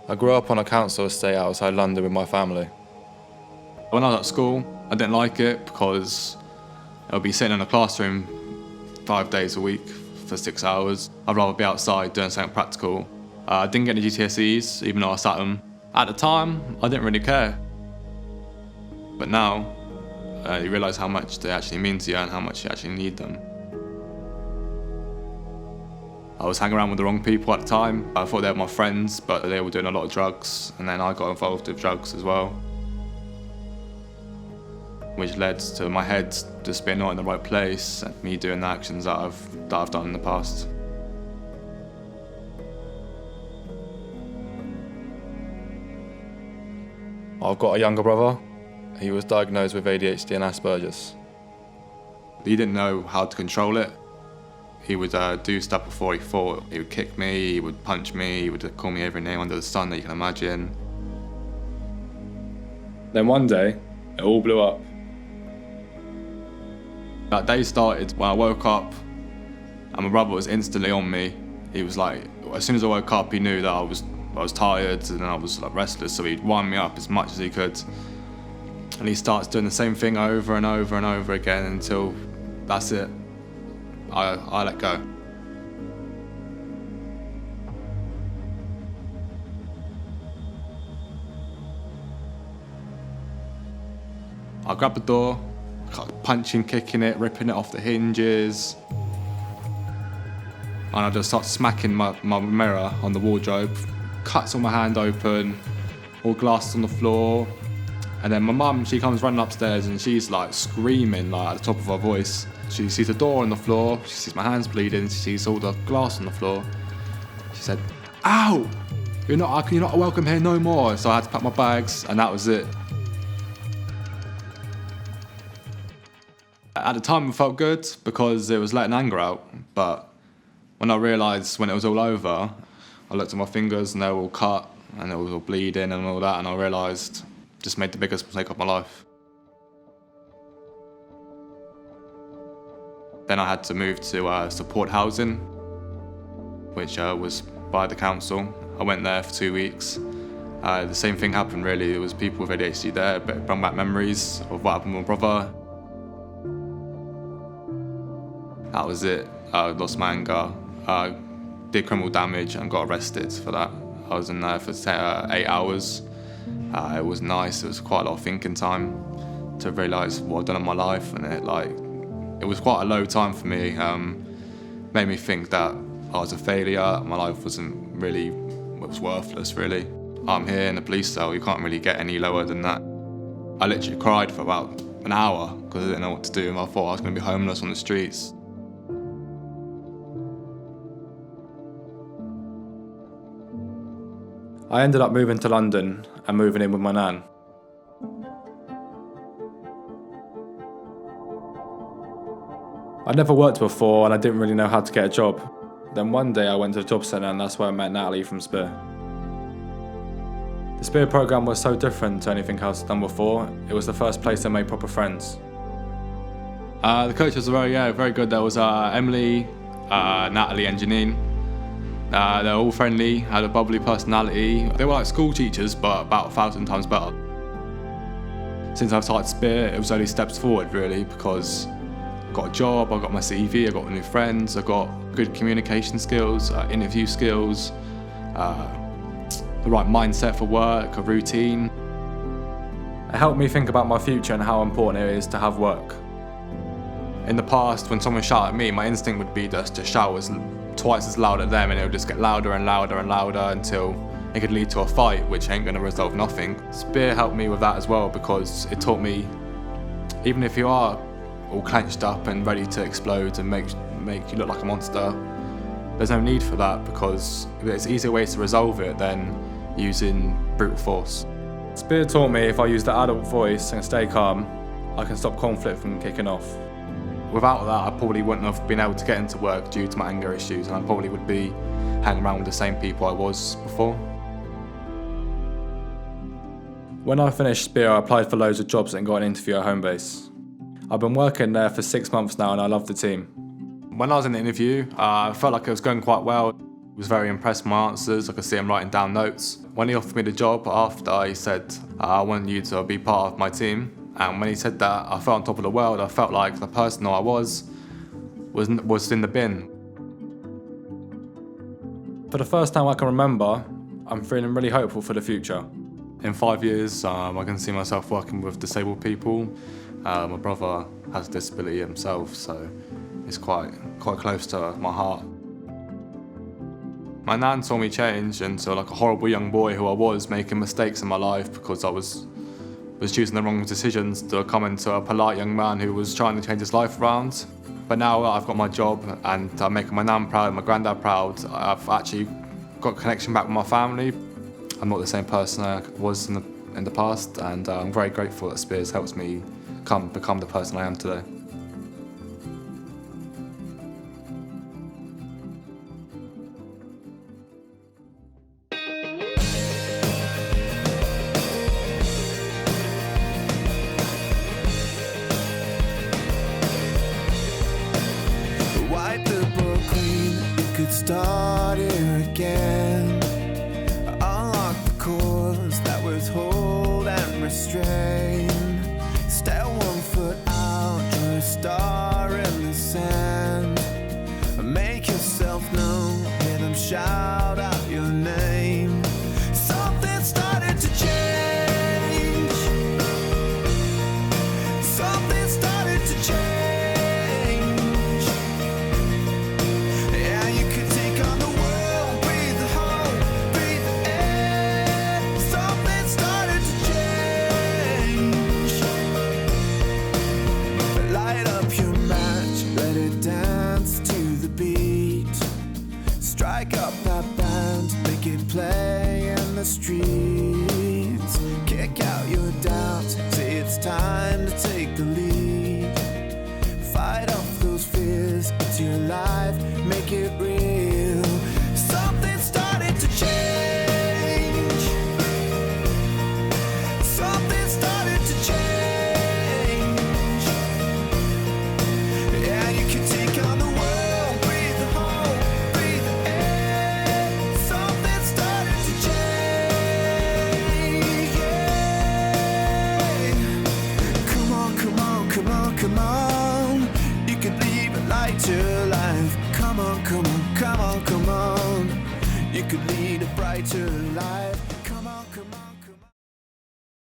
I grew up on a council estate outside London with my family. When I was at school, I didn't like it because I would be sitting in a classroom 5 days a week for 6 hours. I'd rather be outside doing something practical. I didn't get any GCSEs, even though I sat them. At the time, I didn't really care. But now, you realise how much they actually mean to you and how much you actually need them. I was hanging around with the wrong people at the time. I thought they were my friends, but they were doing a lot of drugs, and then I got involved with drugs as well, which led to my head just being not in the right place and me doing the actions that I've done in the past. I've got a younger brother. He was diagnosed with ADHD and Asperger's. He didn't know how to control it. He would do stuff before he thought. He would kick me, he would punch me, he would call me every name under the sun that you can imagine. Then one day, it all blew up. That day started when I woke up and my brother was instantly on me. He was like, as soon as I woke up, he knew that I was tired and I was like restless, so he'd wind me up as much as he could. And he starts doing the same thing over and over and over again until that's it. I let go. I grabbed the door, punching, kicking it, ripping it off the hinges. And I just start smacking my mirror on the wardrobe, cuts all my hand open, all glasses on the floor. And then my mum, she comes running upstairs and she's like screaming like at the top of her voice. She sees the door on the floor, she sees my hands bleeding, she sees all the glass on the floor. She said, "Ow! You're not welcome here no more." So I had to pack my bags and that was it. At the time I felt good because it was letting anger out, but when I realised when it was all over, I looked at my fingers and they were all cut and it was all bleeding and all that, and I realised just made the biggest mistake of my life. Then I had to move to support housing, which was by the council. I went there for 2 weeks. The same thing happened really. There was people with ADHD there, but it brought back memories of what happened with my brother. That was it. I lost my anger. I did criminal damage and got arrested for that. I was in there for 8 hours. It was nice. It was quite a lot of thinking time to realise what I'd done in my life, and it was quite a low time for me. Made me think that I was a failure. My life was worthless really. I'm here in a police cell. You can't really get any lower than that. I literally cried for about an hour because I didn't know what to do, and I thought I was going to be homeless on the streets. I ended up moving to London and moving in with my nan. I'd never worked before and I didn't really know how to get a job. Then one day I went to the job centre and that's where I met Natalie from Spear. The Spear programme was so different to anything else I'd done before. It was the first place I made proper friends. The coaches were very good. There was Emily, Natalie and Janine. They were all friendly, had a bubbly personality. They were like school teachers, but about 1,000 times better. Since I've started Spear, it was only steps forward really, because I got a job, I got my CV, I got new friends, I got good communication skills, interview skills, the right mindset for work, a routine. It helped me think about my future and how important it is to have work. In the past, when someone shouted at me, my instinct would be just to shout twice as loud at them, and it would just get louder and louder and louder until it could lead to a fight, which ain't going to resolve nothing. Spear helped me with that as well, because it taught me, even if you are all clenched up and ready to explode and make you look like a monster, there's no need for that, because there's easier ways to resolve it than using brute force. Spear taught me if I use the adult voice and stay calm, I can stop conflict from kicking off. Without that, I probably wouldn't have been able to get into work due to my anger issues, and I probably would be hanging around with the same people I was before. When I finished Spear, I applied for loads of jobs and got an interview at Homebase. I've been working there for 6 months now and I love the team. When I was in the interview, I felt like it was going quite well. was very impressed with my answers. I could see him writing down notes. When he offered me the job after, he said, I want you to be part of my team. And when he said that, I felt on top of the world. I felt like the person I was in the bin. For the first time I can remember, I'm feeling really hopeful for the future. In 5 years, I can see myself working with disabled people. My brother has a disability himself, so it's quite close to my heart. My nan saw me change into like a horrible young boy who I was, making mistakes in my life because I was choosing the wrong decisions, to come into a polite young man who was trying to change his life around. But now I've got my job and I'm making my nan proud, my granddad proud. I've actually got a connection back with my family. I'm not the same person I was in the past, and I'm very grateful that Spears helps me become the person I am today. Wipe the book clean, you could start here again. Unlock the cords that withhold and restrain. Step 1 foot out, draw a star in the sand. Make yourself known, hear them shout out your name. Something started to change. Something started to change. Strike up that band, make it play in the streets. Kick out your doubts, say it's time to take the lead. Fight off those fears into your life, make it real. Something started to change. Something started to change. Yeah, you can take on the world, breathe the whole. Come on, you could leave a light to life. Come on, come on, come on, come on. You could lead a brighter life.